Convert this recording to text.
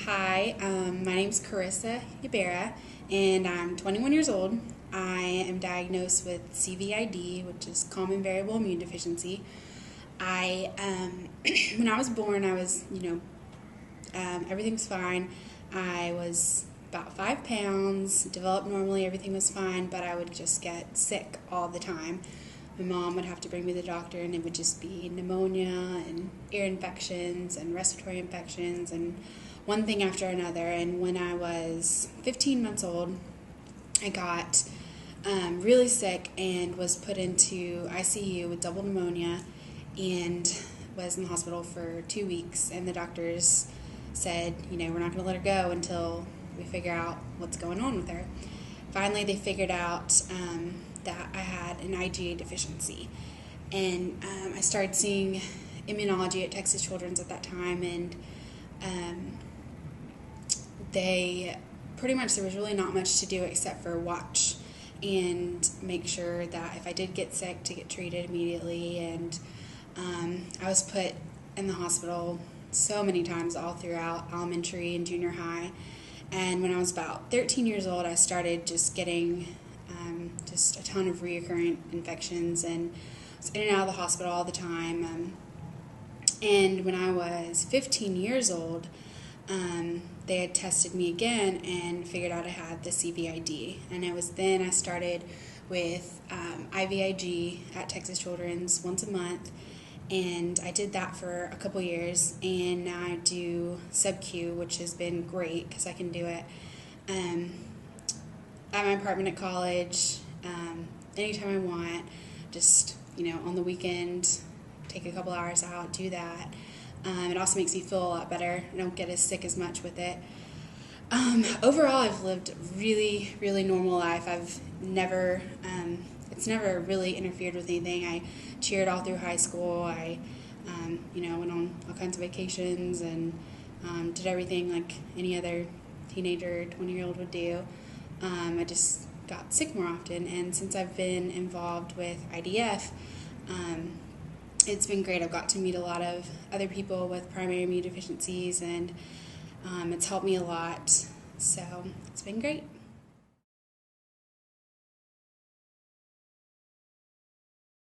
Hi, my name is Karissa and I'm 21 years old. I am diagnosed with CVID, which is common variable immune deficiency. I, when I was born, everything was fine. I was about 5 pounds, developed normally, everything was fine, but I would just get sick all the time. My mom would have to bring me to the doctor, and it would just be pneumonia and ear infections and respiratory infections and one thing after another. And when I was 15 months old, I got really sick and was put into ICU with double pneumonia and was in the hospital for 2 weeks. And the doctors said, we're not going to let her go until we figure out what's going on with her. Finally, they figured out that I had an IgA deficiency. And I started seeing immunology at Texas Children's at that time, and there was really not much to do except for watch and make sure that if I did get sick, to get treated immediately. And I was put in the hospital so many times all throughout elementary and junior high. And when I was about 13 years old, I started just getting just a ton of recurrent infections and was in and out of the hospital all the time. And when I was 15 years old, they had tested me again and figured out I had the CVID. And it was then I started with IVIG at Texas Children's once a month. And I did that for a couple years, and now I do sub-Q, which has been great because I can do it at my apartment at college, anytime I want, just, on the weekend, take a couple hours out, do that. It also makes me feel a lot better. I don't get as sick as much with it. Overall, I've lived a really, really normal life. It's never really interfered with anything. I cheered all through high school. I, went on all kinds of vacations and did everything like any other teenager, 20-year-old would do. I just got sick more often, and since I've been involved with IDF, it's been great. I've got to meet a lot of other people with primary immunodeficiencies, and it's helped me a lot, so it's been great.